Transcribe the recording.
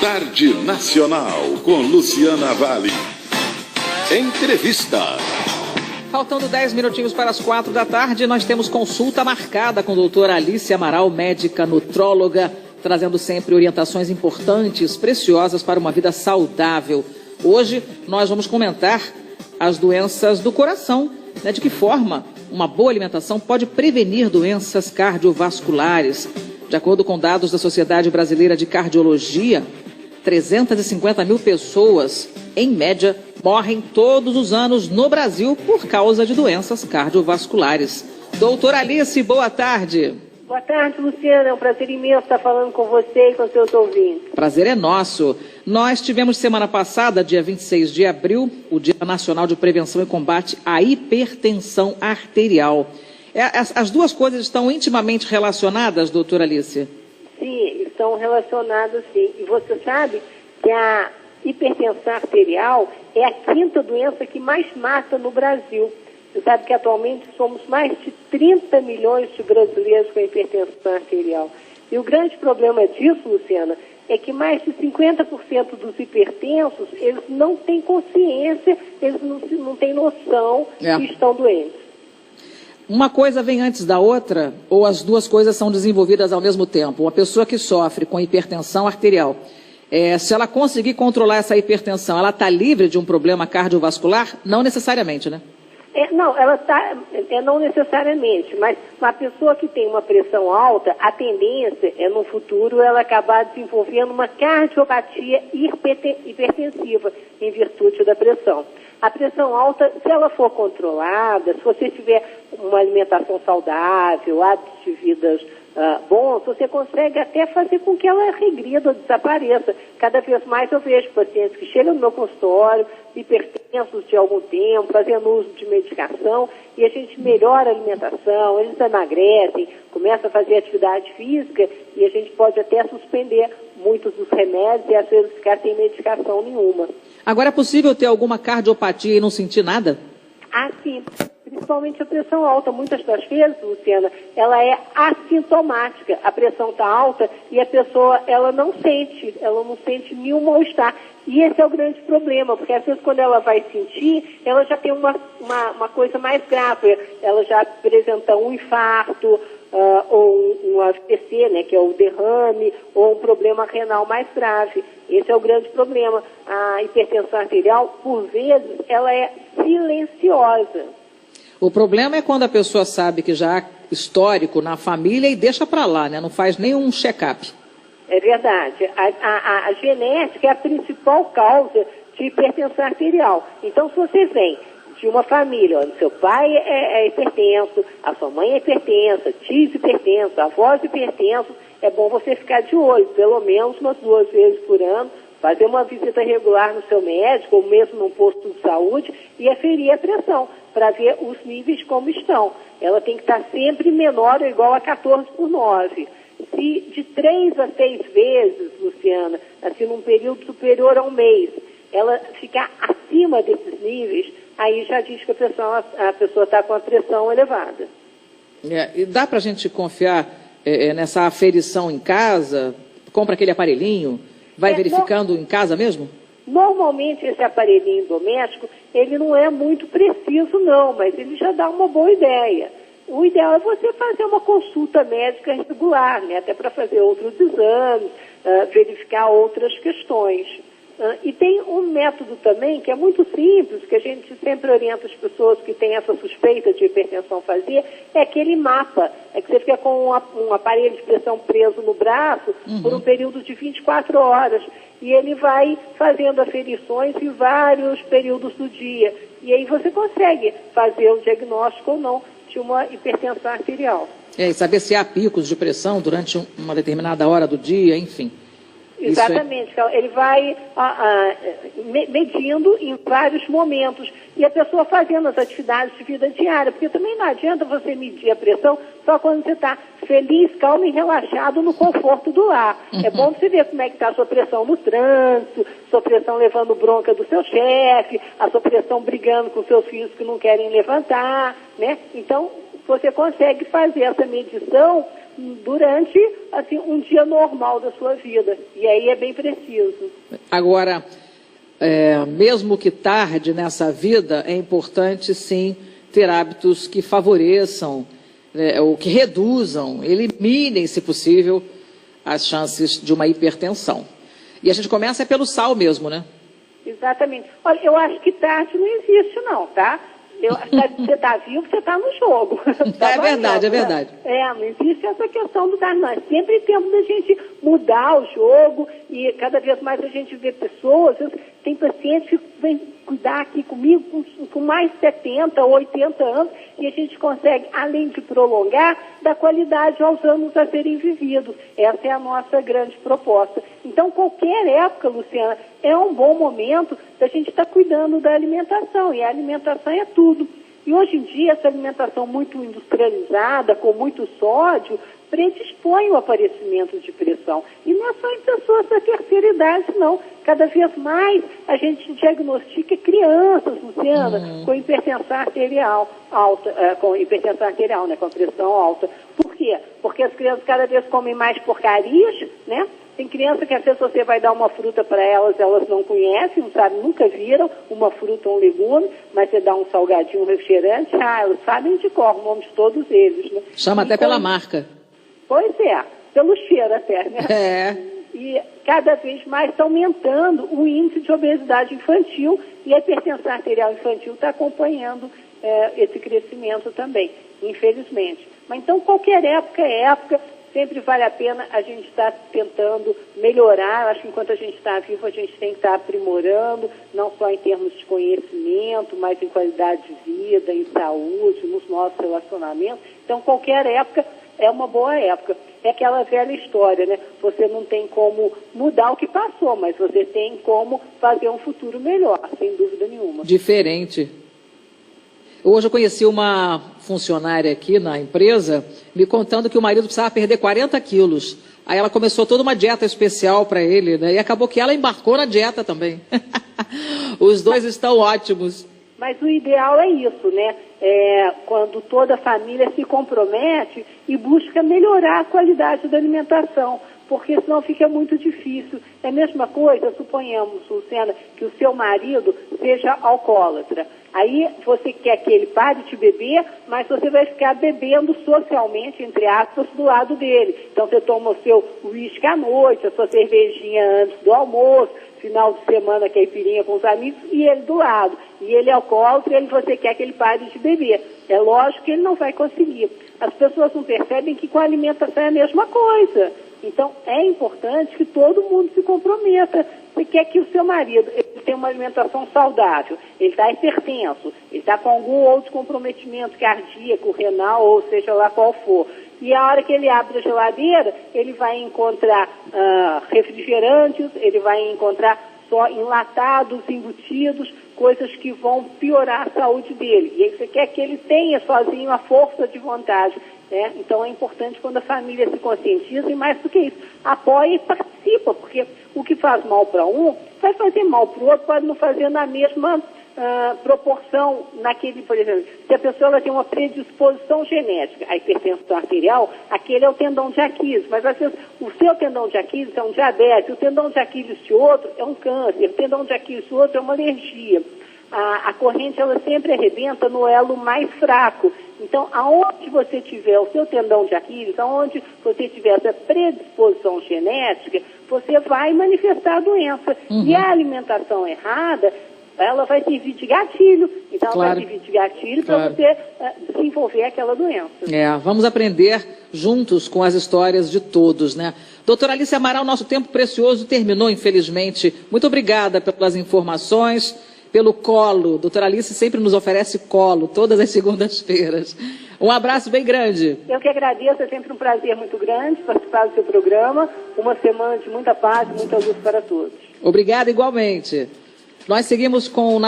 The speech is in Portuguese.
Tarde Nacional, com Luciana Vale. Entrevista. Faltando 10 minutinhos para as 4 da tarde, nós temos consulta marcada com a doutora Alice Amaral, médica nutróloga, trazendo sempre orientações importantes, preciosas para uma vida saudável. Hoje nós vamos comentar as doenças do coração, né? De que forma uma boa alimentação pode prevenir doenças cardiovasculares. De acordo com dados da Sociedade Brasileira de Cardiologia, 350 mil pessoas, em média, morrem todos os anos no Brasil por causa de doenças cardiovasculares. Doutora Alice, boa tarde. Boa tarde, Luciana. É um prazer imenso estar falando com você e com seus ouvintes. Prazer é nosso. Nós tivemos semana passada, dia 26 de abril, o Dia Nacional de Prevenção e Combate à Hipertensão Arterial. As duas coisas estão intimamente relacionadas, doutora Alice? Sim, estão relacionadas, sim. E você sabe que a hipertensão arterial é a quinta doença que mais mata no Brasil. Você sabe que atualmente somos mais de 30 milhões de brasileiros com hipertensão arterial. E o grande problema disso, Luciana, é que mais de 50% dos hipertensos, eles não têm consciência, eles não têm noção que estão doentes. Uma coisa vem antes da outra, ou as duas coisas são desenvolvidas ao mesmo tempo? Uma pessoa que sofre com hipertensão arterial, se ela conseguir controlar essa hipertensão, ela está livre de um problema cardiovascular? Não necessariamente, né? Não, ela está, não necessariamente, mas uma pessoa que tem uma pressão alta, a tendência é no futuro ela acabar desenvolvendo uma cardiopatia hipertensiva em virtude da pressão. A pressão alta, se ela for controlada, se você tiver uma alimentação saudável, hábitos de vida bons, você consegue até fazer com que ela regrida ou desapareça. Cada vez mais eu vejo pacientes que chegam no meu consultório, hipertensos de algum tempo, fazendo uso de medicação, e a gente melhora a alimentação, eles emagrecem, começa a fazer atividade física, e a gente pode até suspender muitos dos remédios e às vezes ficar sem medicação nenhuma. Agora, é possível ter alguma cardiopatia e não sentir nada? Sim. Principalmente a pressão alta. Muitas das vezes, Luciana, ela é assintomática. A pressão está alta e a pessoa, ela não sente nenhum mal-estar. E esse é o grande problema, porque às vezes quando ela vai sentir, ela já tem uma coisa mais grave. Ela já apresenta um infarto, ou um AVC, né, que é o derrame, ou um problema renal mais grave. Esse é o grande problema. A hipertensão arterial, por vezes, ela é silenciosa. O problema é quando a pessoa sabe que já há histórico na família e deixa para lá, né? Não faz nenhum check-up. É verdade. A genética é a principal causa de hipertensão arterial. Então, se você vem de uma família onde seu pai é hipertenso, a sua mãe é hipertensa, tios hipertensos, avós hipertensos, é bom você ficar de olho, pelo menos umas 2 vezes por ano, fazer uma visita regular no seu médico, ou mesmo num posto de saúde, e aferir a pressão, para ver os níveis como estão. Ela tem que estar sempre menor ou igual a 14/9. Se de 3 a 6 vezes, Luciana, assim num período superior a um mês, ela ficar acima desses níveis, aí já diz que a pessoa está com a pressão elevada. E dá para a gente confiar nessa aferição em casa? Compra aquele aparelhinho, vai verificando em casa mesmo? Normalmente esse aparelhinho doméstico, ele não é muito preciso não, mas ele já dá uma boa ideia. O ideal é você fazer uma consulta médica regular, né, até para fazer outros exames, verificar outras questões. E tem um método também que é muito simples, que a gente sempre orienta as pessoas que têm essa suspeita de hipertensão fazer, é aquele mapa. É que você fica com um aparelho de pressão preso no braço por um período de 24 horas. E ele vai fazendo aferições em vários períodos do dia. E aí você consegue fazer o diagnóstico ou não de uma hipertensão arterial. E saber se há picos de pressão durante uma determinada hora do dia, enfim. Exatamente, ele vai medindo em vários momentos e a pessoa fazendo as atividades de vida diária, porque também não adianta você medir a pressão só quando você está feliz, calmo e relaxado no conforto do lar. É bom você ver como é que está a sua pressão no trânsito, sua pressão levando bronca do seu chefe, a sua pressão brigando com seus filhos que não querem levantar, né? Então, você consegue fazer essa medição durante assim, um dia normal da sua vida. E aí é bem preciso. Agora, mesmo que tarde nessa vida, é importante sim ter hábitos que favoreçam, ou que reduzam, eliminem, se possível, as chances de uma hipertensão. E a gente começa pelo sal mesmo, né? Exatamente. Olha, eu acho que tarde não existe não, tá? Você está vivo, você está no jogo. Tá é verdade, é verdade. Não existe essa questão do tarde, não. É sempre tempo da gente mudar o jogo e cada vez mais a gente vê pessoas, tem pacientes que vêm cuidar aqui comigo com mais de 70, 80 anos e a gente consegue, além de prolongar, dar qualidade aos anos a serem vividos. Essa é a nossa grande proposta. Então, qualquer época, Luciana, é um bom momento da gente estar cuidando da alimentação, e a alimentação é tudo. E hoje em dia, essa alimentação muito industrializada, com muito sódio, predispõe o aparecimento de pressão. E não é só em pessoas da terceira idade, não. Cada vez mais a gente diagnostica crianças, Luciana, com hipertensão arterial alta, com hipertensão arterial, né, com pressão alta. Por quê? Porque as crianças cada vez comem mais porcarias, né? Tem criança que às vezes você vai dar uma fruta para elas, elas não conhecem, não sabem, nunca viram uma fruta ou um legume, mas você dá um salgadinho, um refrigerante, elas sabem de cor o nome de todos eles, né? Chama até pela marca. Pois é, pelo cheiro até, né? E cada vez mais está aumentando o índice de obesidade infantil e a hipertensão arterial infantil está acompanhando esse crescimento também, infelizmente. Mas então qualquer época é época, sempre vale a pena a gente estar tentando melhorar. Acho que enquanto a gente está vivo, a gente tem que estar aprimorando, não só em termos de conhecimento, mas em qualidade de vida, em saúde, nos nossos relacionamentos. Então qualquer época é uma boa época. É aquela velha história, né? Você não tem como mudar o que passou, mas você tem como fazer um futuro melhor, sem dúvida nenhuma. Diferente. Hoje eu conheci uma funcionária aqui na empresa me contando que o marido precisava perder 40 quilos. Aí ela começou toda uma dieta especial para ele, né? E acabou que ela embarcou na dieta também. Os dois estão ótimos. Mas o ideal é isso, né? Quando toda a família se compromete e busca melhorar a qualidade da alimentação, porque senão fica muito difícil. É a mesma coisa, suponhamos, Luciana, que o seu marido seja alcoólatra. Aí você quer que ele pare de beber, mas você vai ficar bebendo socialmente, entre aspas, do lado dele. Então você toma o seu uísque à noite, a sua cervejinha antes do almoço, final de semana caipirinha com os amigos, e ele do lado. E ele é alcoólatra e você quer que ele pare de beber. É lógico que ele não vai conseguir. As pessoas não percebem que com a alimentação é a mesma coisa. Então, é importante que todo mundo se comprometa. Você quer que o seu marido tenha uma alimentação saudável, ele está hipertenso, ele está com algum outro comprometimento cardíaco, renal, ou seja lá qual for. E a hora que ele abre a geladeira, ele vai encontrar refrigerantes, ele vai encontrar só enlatados, embutidos, coisas que vão piorar a saúde dele. E aí você quer que ele tenha sozinho a força de vontade. Né? Então é importante quando a família se conscientiza e mais do que isso, apoia e participa, porque o que faz mal para um vai fazer mal para o outro, pode não fazer na mesma proporção naquele, por exemplo, se a pessoa ela tem uma predisposição genética, a hipertensão arterial, aquele é o tendão de Aquiles, mas às vezes o seu tendão de Aquiles é um diabetes, o tendão de Aquiles de outro é um câncer, o tendão de Aquiles de outro é uma alergia. A corrente ela sempre arrebenta no elo mais fraco. Então, aonde você tiver o seu tendão de Aquiles, aonde você tiver essa predisposição genética, você vai manifestar a doença. E a alimentação errada, ela vai servir de gatilho. Então, ela vai servir de gatilho para você desenvolver aquela doença. Vamos aprender juntos com as histórias de todos, né? Doutora Alice Amaral, nosso tempo precioso terminou, infelizmente. Muito obrigada pelas informações, pelo colo. Doutora Alice sempre nos oferece colo, todas as segundas-feiras. Um abraço bem grande. Eu que agradeço, é sempre um prazer muito grande participar do seu programa. Uma semana de muita paz e muita luz para todos. Obrigada igualmente. Nós seguimos com o